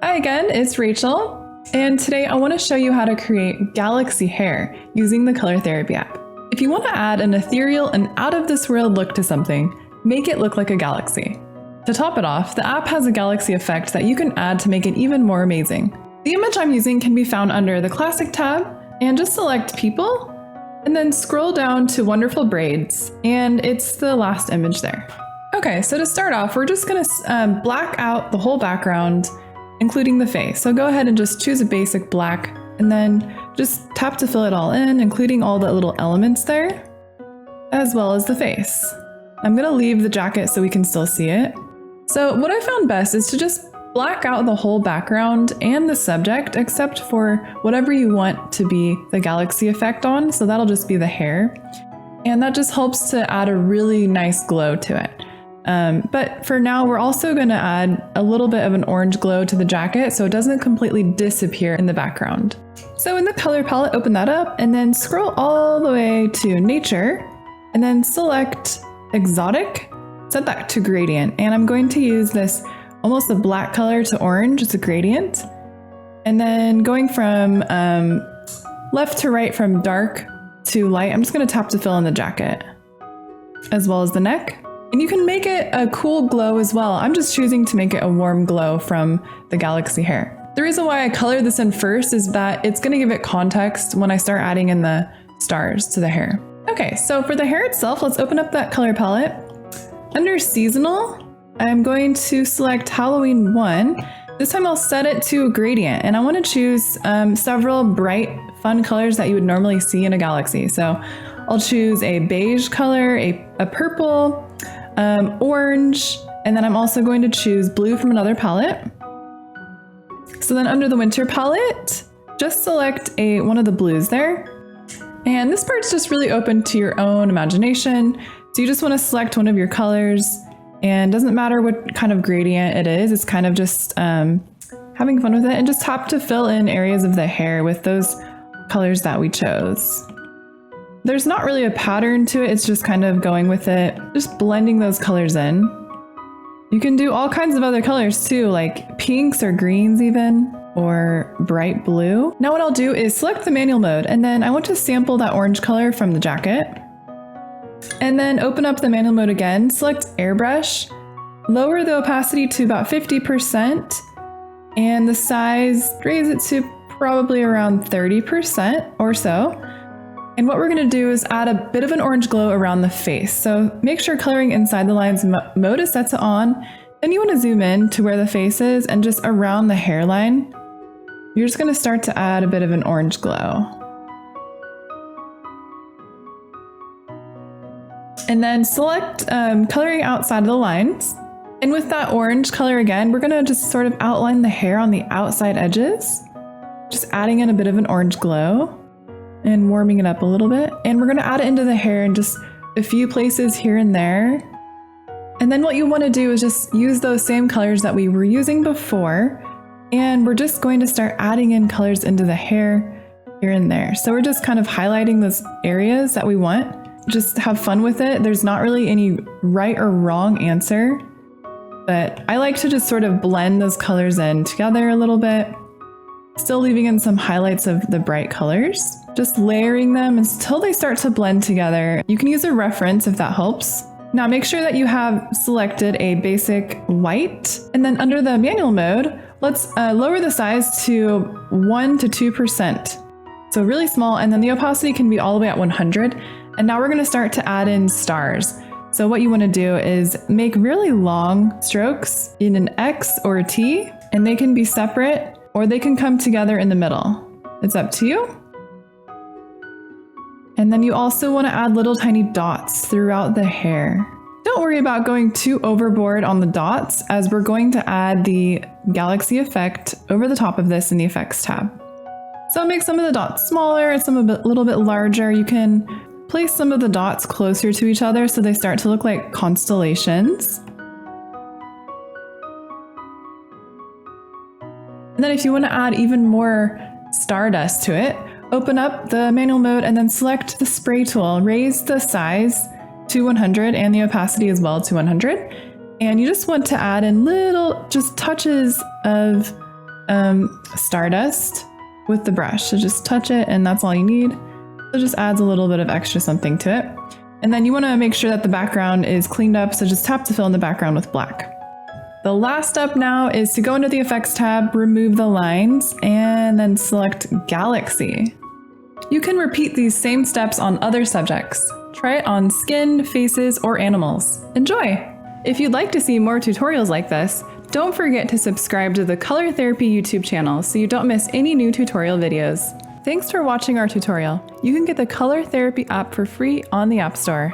Hi again, it's Rachel, and today I want to show you how to create galaxy hair using the Color Therapy app. If you want to add an ethereal and out-of-this-world look to something, make it look like a galaxy. To top it off, the app has a galaxy effect that you can add to make it even more amazing. The image I'm using can be found under the Classic tab, and just select People, and then scroll down to Wonderful Braids, and it's the last image there. Okay, so to start off, we're just going to black out the whole background, including the face. So go ahead and just choose a basic black and then just tap to fill it all in, including all the little elements there, as well as the face. I'm gonna leave the jacket so we can still see it. So what I found best is to just black out the whole background and the subject, except for whatever you want to be the galaxy effect on. So that'll just be the hair. And that just helps to add a really nice glow to it. But for now, we're also going to add a little bit of an orange glow to the jacket so it doesn't completely disappear in the background. So in the color palette, open that up and then scroll all the way to Nature and then select Exotic, set that to Gradient. And I'm going to use this almost a black color to orange, it's a gradient. And then going from left to right from dark to light, I'm just going to tap to fill in the jacket, as well as the neck. And you can make it a cool glow as well. I'm just choosing to make it a warm glow from the galaxy hair. The reason why I colored this in first is that it's going to give it context when I start adding in the stars to the hair. Okay, so for the hair itself, let's open up that color palette. Under Seasonal, I'm going to select Halloween 1. This time I'll set it to a gradient, and I want to choose several bright, fun colors that you would normally see in a galaxy. So I'll choose a beige color, a purple, orange, and then I'm also going to choose blue from another palette. So then under the winter palette, just select one of the blues there. And this part's just really open to your own imagination. So you just want to select one of your colors, and doesn't matter what kind of gradient it is, it's kind of just having fun with it, and just tap to fill in areas of the hair with those colors that we chose. There's not really a pattern to it, it's just kind of going with it, just blending those colors in. You can do all kinds of other colors too, like pinks or greens even, or bright blue. Now what I'll do is select the manual mode, and then I want to sample that orange color from the jacket. And then open up the manual mode again, select Airbrush, lower the opacity to about 50%, and the size, raise it to probably around 30% or so. And what we're going to do is add a bit of an orange glow around the face. So make sure coloring inside the lines mode is set to on. Then you want to zoom in to where the face is, and just around the hairline, you're just going to start to add a bit of an orange glow. And then select coloring outside of the lines. And with that orange color again, we're going to just sort of outline the hair on the outside edges, just adding in a bit of an orange glow and warming it up a little bit. And we're going to add it into the hair in just a few places here and there. And then what you want to do is just use those same colors that we were using before, and we're just going to start adding in colors into the hair here and there. So we're just kind of highlighting those areas that we want. Just have fun with it. There's not really any right or wrong answer, but I like to just sort of blend those colors in together a little bit, still leaving in some highlights of the bright colors, just layering them until they start to blend together. You can use a reference if that helps. Now make sure that you have selected a basic white, and then under the manual mode, let's lower the size to 1 to 2%. So really small, and then the opacity can be all the way at 100. And now we're going to start to add in stars. So what you want to do is make really long strokes in an X or a T, and they can be separate or they can come together in the middle. It's up to you. And then you also want to add little tiny dots throughout the hair. Don't worry about going too overboard on the dots, as we're going to add the galaxy effect over the top of this in the effects tab. So make some of the dots smaller and some a little bit larger. You can place some of the dots closer to each other so they start to look like constellations. And then if you want to add even more stardust to it, open up the manual mode and then select the spray tool. Raise the size to 100 and the opacity as well to 100. And you just want to add in little just touches of Stardust with the brush. So just touch it and that's all you need. So it just adds a little bit of extra something to it. And then you want to make sure that the background is cleaned up, so just tap to fill in the background with black. The last step now is to go into the Effects tab, remove the lines, and then select Galaxy. You can repeat these same steps on other subjects. Try it on skin, faces, or animals. Enjoy! If you'd like to see more tutorials like this, don't forget to subscribe to the Color Therapy YouTube channel so you don't miss any new tutorial videos. Thanks for watching our tutorial. You can get the Color Therapy app for free on the App Store.